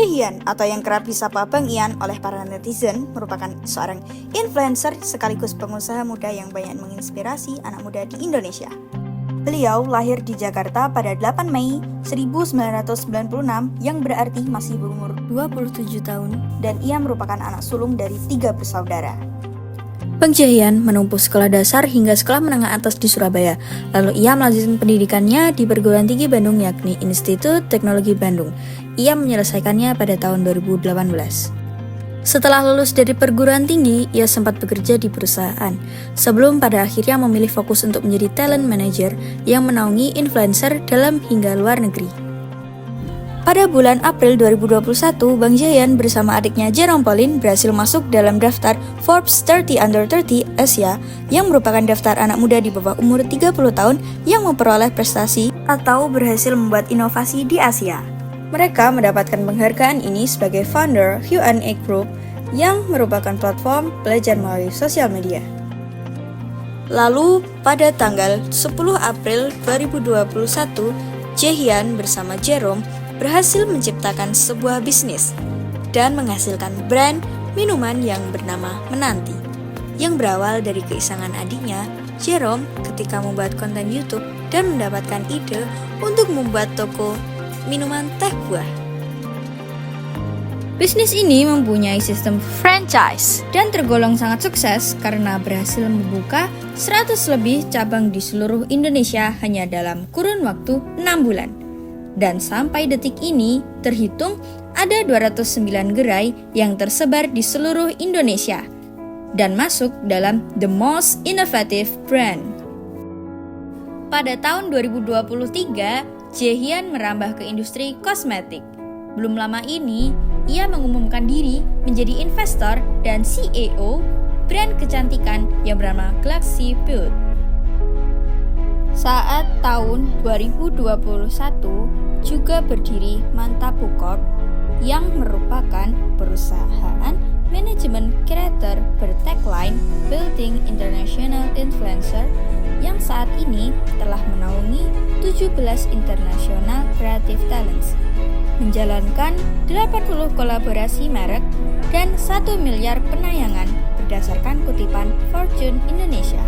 Jaehyun atau yang kerap disapa Bang Ian oleh para netizen merupakan seorang influencer sekaligus pengusaha muda yang banyak menginspirasi anak muda di Indonesia. Beliau lahir di Jakarta pada 8 Mei 1996 yang berarti masih berumur 27 tahun dan ia merupakan anak sulung dari 3 bersaudara. Bang Jaehyun menempuh sekolah dasar hingga sekolah menengah atas di Surabaya. Lalu ia melanjutkan pendidikannya di perguruan tinggi Bandung yakni Institut Teknologi Bandung. Ia menyelesaikannya pada tahun 2018. Setelah lulus dari perguruan tinggi, ia sempat bekerja di perusahaan, sebelum pada akhirnya memilih fokus untuk menjadi talent manager yang menaungi influencer dalam hingga luar negeri. Pada bulan April 2021, Bang Jaehyun bersama adiknya Jerome Pauline berhasil masuk dalam daftar Forbes 30 Under 30 Asia yang merupakan daftar anak muda di bawah umur 30 tahun yang memperoleh prestasi atau berhasil membuat inovasi di Asia. Mereka mendapatkan penghargaan ini sebagai founder Q&A Group yang merupakan platform belajar melalui sosial media. Lalu, pada tanggal 10 April 2021, Jaehyun bersama Jerome berhasil menciptakan sebuah bisnis dan menghasilkan brand minuman yang bernama Menanti, yang berawal dari keisengan adiknya, Jerome, ketika membuat konten YouTube dan mendapatkan ide untuk membuat toko minuman teh buah. Bisnis ini mempunyai sistem franchise dan tergolong sangat sukses karena berhasil membuka 100 lebih cabang di seluruh Indonesia hanya dalam kurun waktu 6 bulan. Dan sampai detik ini terhitung ada 209 gerai yang tersebar di seluruh Indonesia dan masuk dalam The Most Innovative Brand. Pada tahun 2023, Jaehyun merambah ke industri kosmetik. Belum lama ini, ia mengumumkan diri menjadi investor dan CEO brand kecantikan yang bernama Galaxy Beauty. Saat tahun 2021 juga berdiri Mantapu Corp yang merupakan perusahaan manajemen kreator bertagline Building International Influencer yang saat ini telah menaungi 17 international creative talents, menjalankan 80 kolaborasi merek dan 1 miliar penayangan berdasarkan kutipan Fortune Indonesia.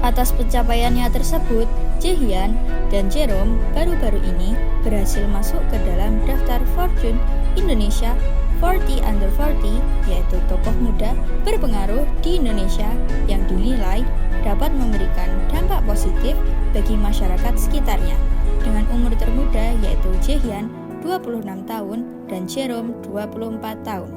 Atas pencapaiannya tersebut, Jaehyun dan Jerome baru-baru ini berhasil masuk ke dalam daftar Fortune Indonesia 40 Under 40, yaitu tokoh muda berpengaruh di Indonesia yang dinilai dapat memberikan dampak positif bagi masyarakat sekitarnya, dengan umur termuda yaitu Jaehyun 26 tahun dan Jerome 24 tahun.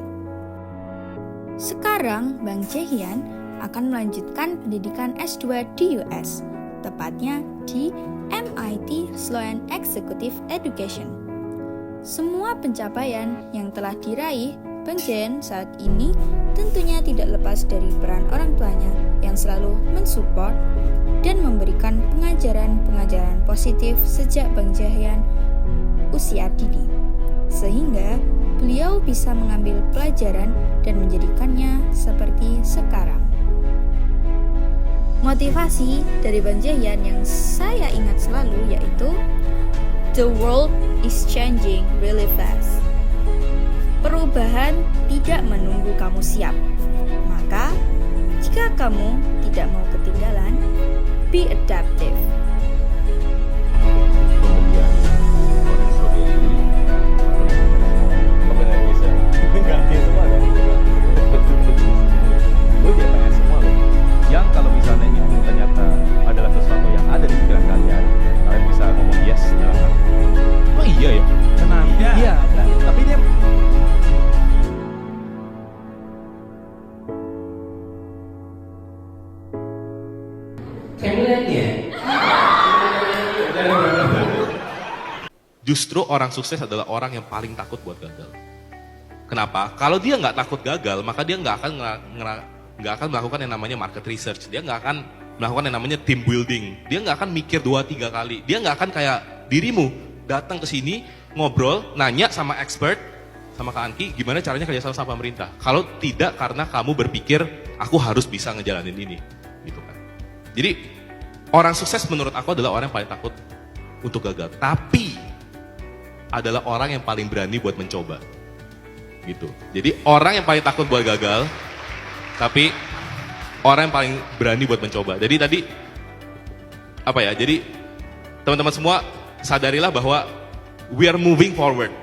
Sekarang Bang Jaehyun akan melanjutkan pendidikan S2 di US, tepatnya di MIT Sloan Executive Education. Semua pencapaian yang telah diraih Bang Jaehyun saat ini tentunya tidak lepas dari peran orang tuanya yang selalu mensupport dan memberikan pengajaran-pengajaran positif sejak Bang Jaehyun usia dini, sehingga beliau bisa mengambil pelajaran dan menjadikannya seperti sekarang. Motivasi dari Bang Jaehyun yang saya ingat selalu yaitu The world is changing really fast. Perubahan tidak menunggu kamu siap. Maka, jika kamu tidak mau ketinggalan, be adaptive. Yang kalau misalnya itu ternyata adalah sesuatu yang ada di pikiran kalian, kalian bisa ngomong yes dalam hati. Oh iya ya, tenang. Iya. Nah, tapi dia justru orang sukses adalah orang yang paling takut buat gagal. Kenapa? Kalau dia nggak takut gagal, maka dia nggak akan melakukan yang namanya market research. Dia nggak akan melakukan yang namanya team building. Dia nggak akan mikir 2-3 kali. Dia nggak akan kayak dirimu datang ke sini ngobrol, nanya sama expert, sama Kak Anki, gimana caranya kerjasama sama pemerintah. Kalau tidak karena kamu berpikir aku harus bisa ngejalanin ini, gitu kan. Jadi orang sukses menurut aku adalah orang yang paling takut untuk gagal. Tapi adalah orang yang paling berani buat mencoba. Gitu. Jadi orang yang paling takut buat gagal, tapi orang yang paling berani buat mencoba. Jadi tadi apa ya? Jadi teman-teman semua sadarilah bahwa we are moving forward.